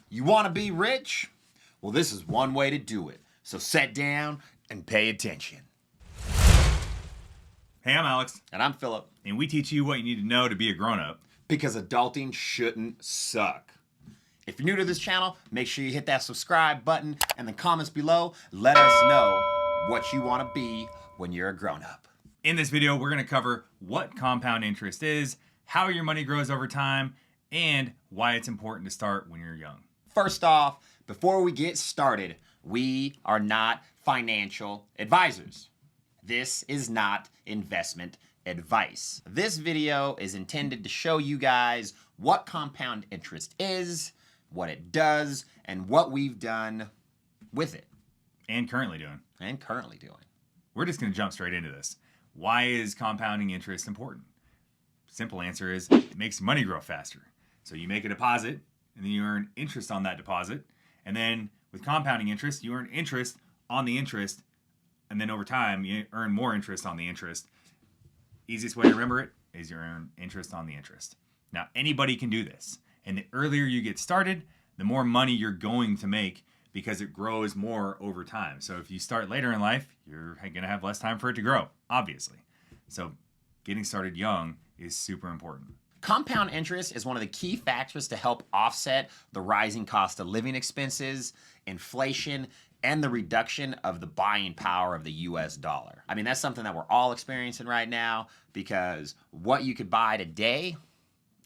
You want to be rich? Well, this is one way to do it. So sit down and pay attention. Hey, I'm Alex. And I'm Philip. And we teach you what you need to know to be a grown-up. Because adulting shouldn't suck. If you're new to this channel, make sure you hit that subscribe button and the comments below. Let us know what you want to be when you're a grown-up. In this video, we're going to cover what compound interest is, how your money grows over time, and why it's important to start when you're young. First off, before we get started, we are not financial advisors. This is not investment advice. This video is intended to show you guys what compound interest is, what it does, and what we've done with it. And currently doing. We're just going to jump straight into this. Why is compounding interest important? Simple answer is it makes money grow faster. So you make a deposit, and then you earn interest on that deposit. And then with compounding interest, you earn interest on the interest. And then over time, you earn more interest on the interest. Easiest way to remember it is you earn interest on the interest. Now, anybody can do this. And the earlier you get started, the more money you're going to make because it grows more over time. So if you start later in life, you're going to have less time for it to grow, obviously. So getting started young is super important. Compound interest is one of the key factors to help offset the rising cost of living expenses, inflation, and the reduction of the buying power of the US dollar. I mean, that's something that we're all experiencing right now because what you could buy today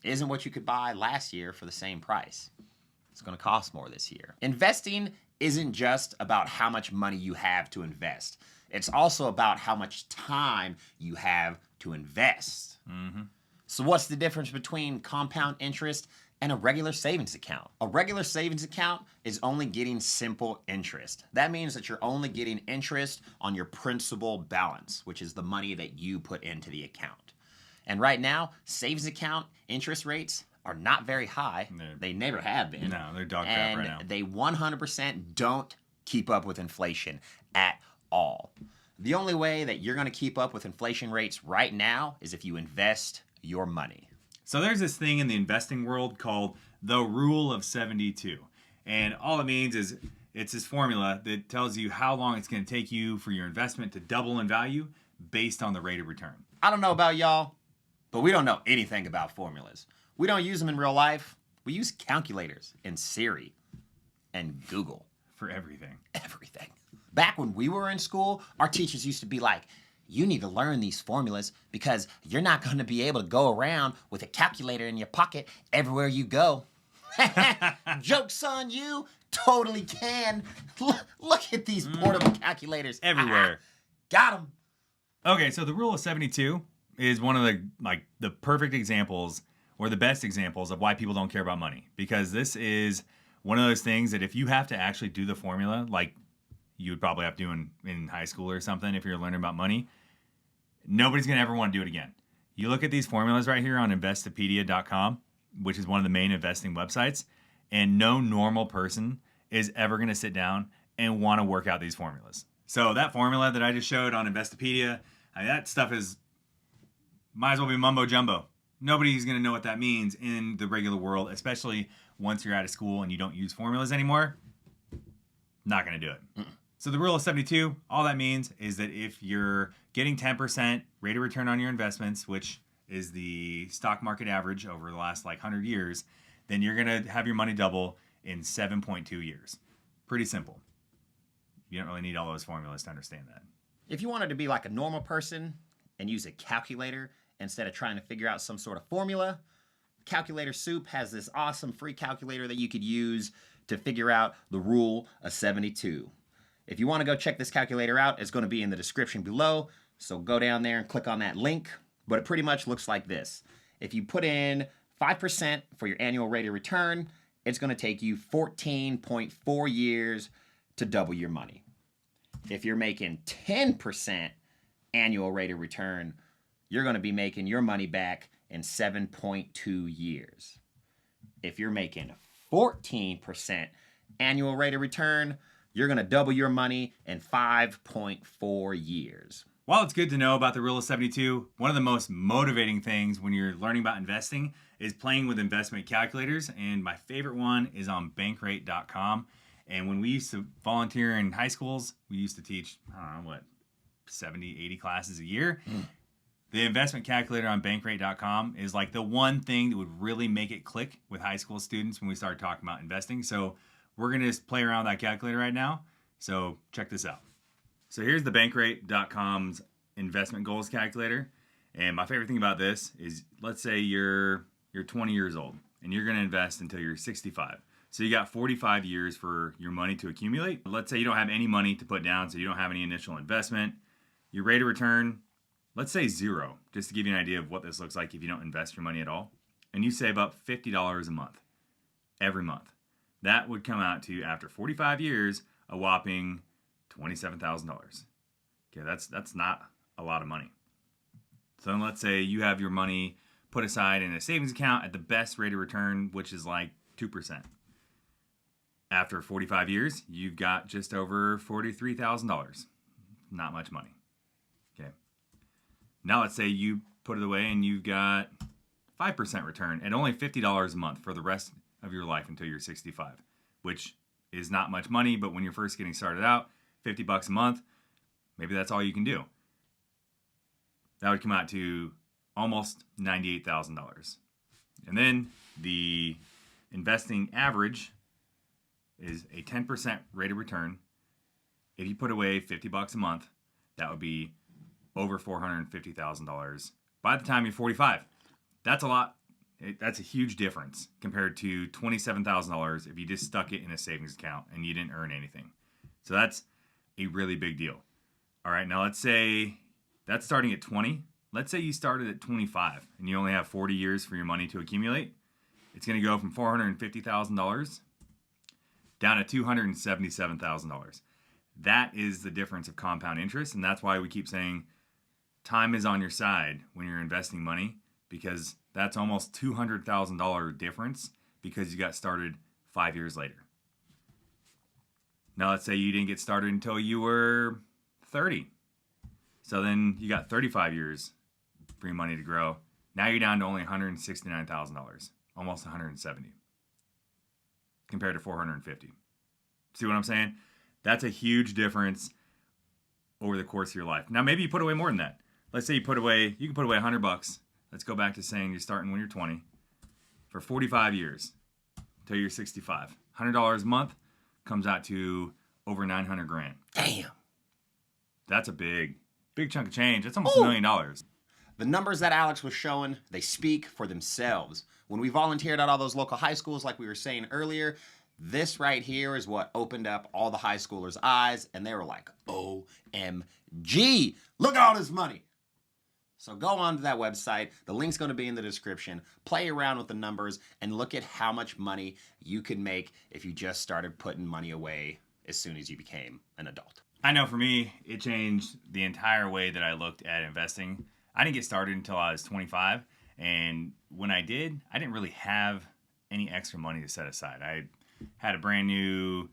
isn't what you could buy last year for the same price. It's going to cost more this year. Investing isn't just about how much money you have to invest. It's also about how much time you have to invest. Mm-hmm. So what's the difference between compound interest and a regular savings account? A regular savings account is only getting simple interest. That means that you're only getting interest on your principal balance, which is the money that you put into the account. And right now, savings account interest rates are not very high. They never have been. No, they're dog crap right now. And they 100% don't keep up with inflation at all. The only way that you're going to keep up with inflation rates right now is if you invest your money. So there's this thing in the investing world called the Rule of 72. And all it means is it's this formula that tells you how long it's going to take you for your investment to double in value based on the rate of return. I don't know about y'all, but we don't know anything about formulas. We don't use them in real life. We use calculators and Siri and Google. For everything. Everything. Back when we were in school, our teachers used to be like, you need to learn these formulas because you're not going to be able to go around with a calculator in your pocket everywhere you go. Joke's on you. Totally can. Look at these portable calculators. Everywhere. Got them. Okay, so the Rule of 72 is one of the perfect examples or the best examples of why people don't care about money. Because this is one of those things that if you have to actually do the formula, like you would probably have to do in high school or something if you're learning about money, nobody's going to ever want to do it again. You look at these formulas right here on Investopedia.com, which is one of the main investing websites, and no normal person is ever going to sit down and want to work out these formulas. So that formula that I just showed on Investopedia, that stuff might as well be mumbo jumbo. Nobody's going to know what that means in the regular world, especially once you're out of school and you don't use formulas anymore. Not going to do it. So the Rule of 72, all that means is that if you're getting 10% rate of return on your investments, which is the stock market average over the last 100 years, then you're going to have your money double in 7.2 years. Pretty simple. You don't really need all those formulas to understand that. If you wanted to be like a normal person and use a calculator instead of trying to figure out some sort of formula, Calculator Soup has this awesome free calculator that you could use to figure out the Rule of 72. If you want to go check this calculator out, it's going to be in the description below. So go down there and click on that link. But it pretty much looks like this. If you put in 5% for your annual rate of return, it's going to take you 14.4 years to double your money. If you're making 10% annual rate of return, you're going to be making your money back in 7.2 years. If you're making 14% annual rate of return, you're going to double your money in 5.4 years. While it's good to know about the Rule of 72, one of the most motivating things when you're learning about investing is playing with investment calculators. And my favorite one is on bankrate.com. And when we used to volunteer in high schools, we used to teach, I don't know, 70, 80 classes a year. The investment calculator on bankrate.com is like the one thing that would really make it click with high school students when we started talking about investing. So we're going to just play around with that calculator right now. So check this out. So here's the bankrate.com's investment goals calculator. And my favorite thing about this is, let's say you're 20 years old and you're going to invest until you're 65. So you got 45 years for your money to accumulate. Let's say you don't have any money to put down, so you don't have any initial investment. Your rate of return, let's say 0, just to give you an idea of what this looks like if you don't invest your money at all. And you save up $50 a month, every month. That would come out to, after 45 years, a whopping $27,000. Okay, that's not a lot of money. So let's say you have your money put aside in a savings account at the best rate of return, which is like 2%. After 45 years, you've got just over $43,000. Not much money. Okay. Now let's say you put it away and you've got 5% return at only $50 a month for the rest of your life until you're 65, which is not much money, but when you're first getting started out, $50 a month, maybe that's all you can do. That would come out to almost $98,000. And then the investing average is a 10% rate of return. If you put away $50 a month, that would be over $450,000 by the time you're 45. That's a lot. That's a huge difference compared to $27,000 if you just stuck it in a savings account and you didn't earn anything. So that's a really big deal. All right, now let's say that's starting at 20. Let's say you started at 25 and you only have 40 years for your money to accumulate. It's going to go from $450,000 down to $277,000. That is the difference of compound interest, and that's why we keep saying time is on your side when you're investing money, because that's almost $200,000 difference because you got started 5 years later. Now let's say you didn't get started until you were 30. So then you got 35 years for your money to grow. Now you're down to only $169,000, almost $170,000 compared to $450,000. See what I'm saying? That's a huge difference over the course of your life. Now maybe you put away more than that. Let's say you can put away $100. Let's go back to saying you're starting when you're 20 for 45 years until you're 65. $100 a month comes out to over $900,000. Damn. That's a big chunk of change. That's almost $1 million. The numbers that Alex was showing, they speak for themselves. When we volunteered at all those local high schools, like we were saying earlier, this right here is what opened up all the high schoolers' eyes, and they were like, OMG, look at all this money. So go on to that website. The link's going to be in the description. Play around with the numbers and look at how much money you could make if you just started putting money away as soon as you became an adult. I know for me, it changed the entire way that I looked at investing. I didn't get started until I was 25. And when I did, I didn't really have any extra money to set aside. I had a brand new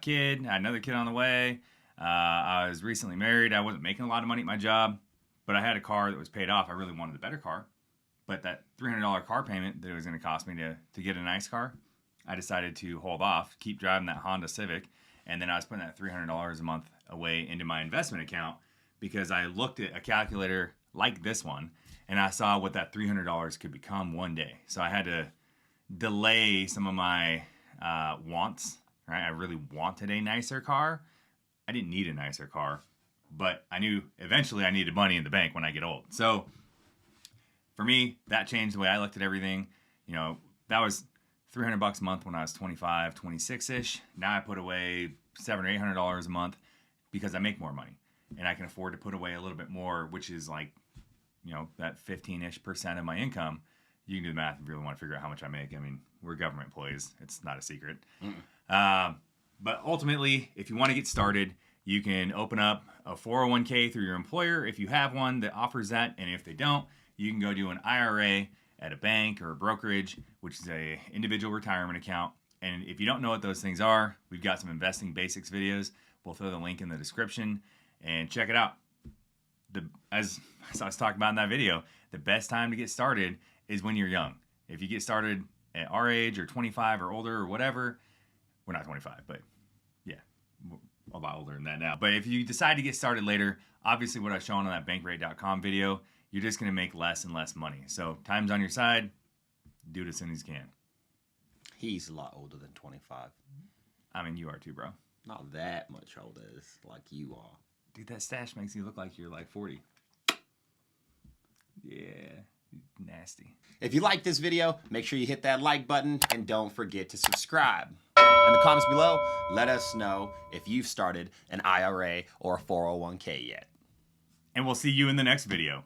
kid, had another kid on the way. I was recently married. I wasn't making a lot of money at my job, but I had a car that was paid off. I really wanted a better car. But that $300 car payment that it was going to cost me to get a nice car, I decided to hold off, keep driving that Honda Civic. And then I was putting that $300 a month away into my investment account because I looked at a calculator like this one and I saw what that $300 could become one day. So I had to delay some of my wants, right? I really wanted a nicer car. I didn't need a nicer car, but I knew eventually I needed money in the bank when I get old. So for me, that changed the way I looked at everything. You know, that was $300 a month when I was 25, 26-ish. Now I put away $700 or $800 a month because I make more money and I can afford to put away a little bit more, which is like, you know, that 15-ish% of my income. You can do the math if you really want to figure out how much I make. I mean, we're government employees. It's not a secret. But ultimately, if you want to get started, you can open up a 401k through your employer if you have one that offers that. And if they don't, you can go do an IRA at a bank or a brokerage, which is a individual retirement account. And if you don't know what those things are, we've got some investing basics videos. We'll throw the link in the description and check it out. As I was talking about in that video, the best time to get started is when you're young. If you get started at our age or 25 or older or whatever, we're not 25, but yeah, we're a lot older than that now. But if you decide to get started later, obviously what I've shown on that bankrate.com video, you're just going to make less and less money. So time's on your side. Do it as soon as you can. He's a lot older than 25. I mean, you are too, bro. Not that much older like you are. Dude, that stash makes you look like you're like 40. Yeah, nasty. If you like this video, make sure you hit that like button and don't forget to subscribe. In the comments below, let us know if you've started an IRA or a 401k yet. And we'll see you in the next video.